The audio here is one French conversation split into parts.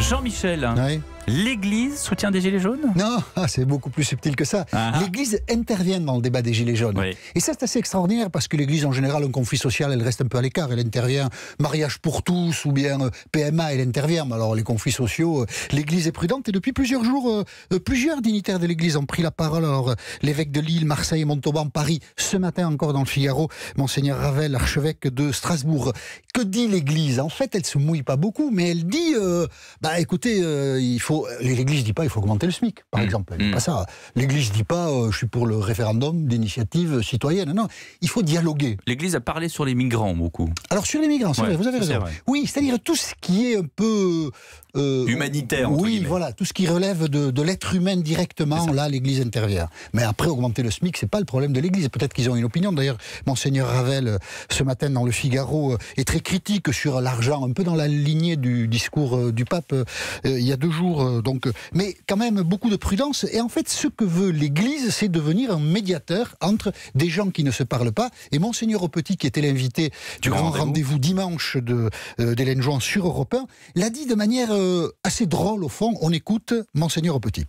Jean-Michel, Oui. l'Église soutient des Gilets jaunes? Non, c'est beaucoup plus subtil que ça. L'Église intervient dans le débat des Gilets jaunes. Oui. Et ça, c'est assez extraordinaire parce que l'Église, en général, un conflit social, elle reste un peu à l'écart. Elle intervient mariage pour tous ou bien PMA, elle intervient. Mais alors, les conflits sociaux, l'Église est prudente. Et depuis plusieurs jours, plusieurs dignitaires de l'Église ont pris la parole. Alors, l'évêque de Lille, Marseille, Montauban, Paris, ce matin encore dans le Figaro, Monseigneur Ravel, archevêque de Strasbourg. Que dit l'Église? En fait, elle se mouille pas beaucoup, mais elle dit, écoutez, l'Église dit pas il faut augmenter le SMIC, par exemple. Elle dit pas ça. L'Église dit pas je suis pour le référendum d'initiative citoyenne. Non, il faut dialoguer. L'Église a parlé sur les migrants beaucoup. Alors sur les migrants, c'est vrai, vous avez raison. Oui, c'est-à-dire tout ce qui est un peu humanitaire. Oui, voilà, tout ce qui relève de l'être humain directement, là, l'Église intervient. Mais après, augmenter le SMIC, c'est pas le problème de l'Église. Peut-être qu'ils ont une opinion. D'ailleurs, Monseigneur Ravel, ce matin dans le Figaro, est très critique sur l'argent, un peu dans la lignée du discours du pape il y a 2 jours. Mais quand même, beaucoup de prudence. Et en fait, ce que veut l'Église, c'est devenir un médiateur entre des gens qui ne se parlent pas. Et Monseigneur Aupetit, qui était l'invité du grand rendez-vous dimanche d'Hélène Jouan sur Europe 1, l'a dit de manière assez drôle au fond. On écoute Monseigneur Aupetit.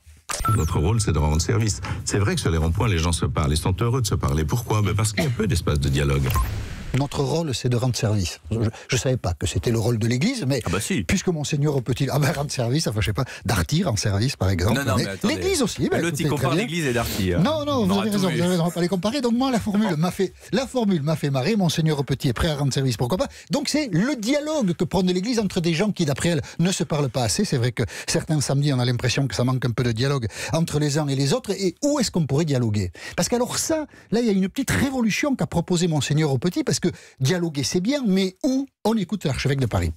Notre rôle, c'est de rendre service. C'est vrai que sur les ronds-points, les gens se parlent. Ils sont heureux de se parler. Pourquoi? Parce qu'il y a peu d'espace de dialogue. Notre rôle, c'est de rendre service. Je ne savais pas que c'était le rôle de l'Église, mais puisque Monseigneur Aupetit rendre service, enfin je sais pas, Darty rend service par exemple. Non, mais l'Église aussi. L'autre, il compare l'Église et Darty. Non, vous avez raison, on va pas les comparer. Donc moi, la formule m'a fait marrer. Monseigneur Aupetit est prêt à rendre service, pourquoi pas. Donc c'est le dialogue que prône l'Église entre des gens qui, d'après elle, ne se parlent pas assez. C'est vrai que certains samedis, on a l'impression que ça manque un peu de dialogue entre les uns et les autres. Et où est-ce qu'on pourrait dialoguer? Parce qu'alors ça, là, il y a une petite révolution qu'a proposé Monseigneur Aupetit, parce que dialoguer, c'est bien, mais où? On écoute l'archevêque de Paris.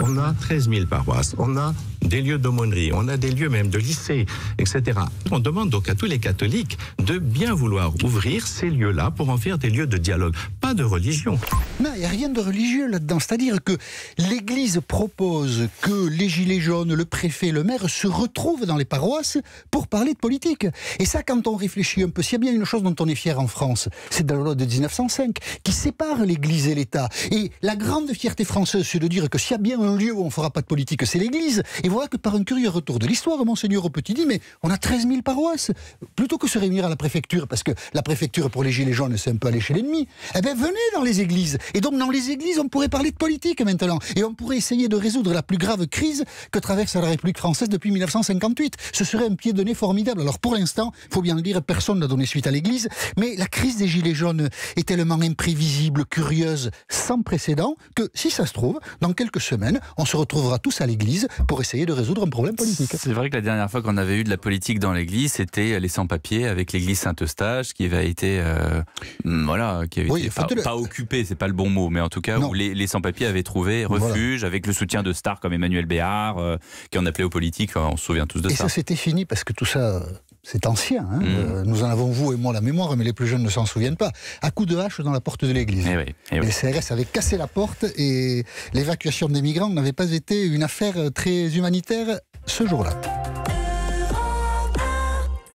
On a 13 000 paroisses, on a des lieux d'aumônerie, on a des lieux même de lycée, etc. On demande donc à tous les catholiques de bien vouloir ouvrir ces lieux-là pour en faire des lieux de dialogue, pas de religion. Non, il n'y a rien de religieux là-dedans. C'est-à-dire que l'Église propose que les Gilets jaunes, le préfet, le maire se retrouvent dans les paroisses pour parler de politique. Et ça, quand on réfléchit un peu, s'il y a bien une chose dont on est fier en France, c'est de la loi de 1905 qui sépare l'Église et l'État. Et la grande fierté française, c'est de dire que s'il y a bien un lieu où on ne fera pas de politique, c'est l'Église. Et voilà que par un curieux retour de l'histoire, Monseigneur Aupetit dit, mais on a 13 000 paroisses. Plutôt que se réunir à la préfecture, parce que la préfecture pour les Gilets jaunes, c'est un peu aller chez l'ennemi, eh bien venez dans les églises. Et donc dans les églises, on pourrait parler de politique maintenant. Et on pourrait essayer de résoudre la plus grave crise que traverse la République française depuis 1958. Ce serait un pied de nez formidable. Alors pour l'instant, il faut bien le dire, personne n'a donné suite à l'Église, mais la crise des Gilets jaunes est tellement imprévisible, curieuse, sans précédent, que si ça se trouve, dans quelques semaines, on se retrouvera tous à l'église pour essayer de résoudre un problème politique. C'est vrai que la dernière fois qu'on avait eu de la politique dans l'église, c'était les sans-papiers avec l'église Saint-Eustache qui avait été pas occupée, c'est pas le bon mot, mais en tout cas où les sans-papiers avaient trouvé refuge avec le soutien de stars comme Emmanuel Béard qui en appelait aux politiques, on se souvient tous de ça. Et ça c'était fini parce que tout ça... C'est ancien, nous en avons, vous et moi, la mémoire, mais les plus jeunes ne s'en souviennent pas. À coups de hache dans la porte de l'église. Les CRS avaient cassé la porte et l'évacuation des migrants n'avait pas été une affaire très humanitaire ce jour-là.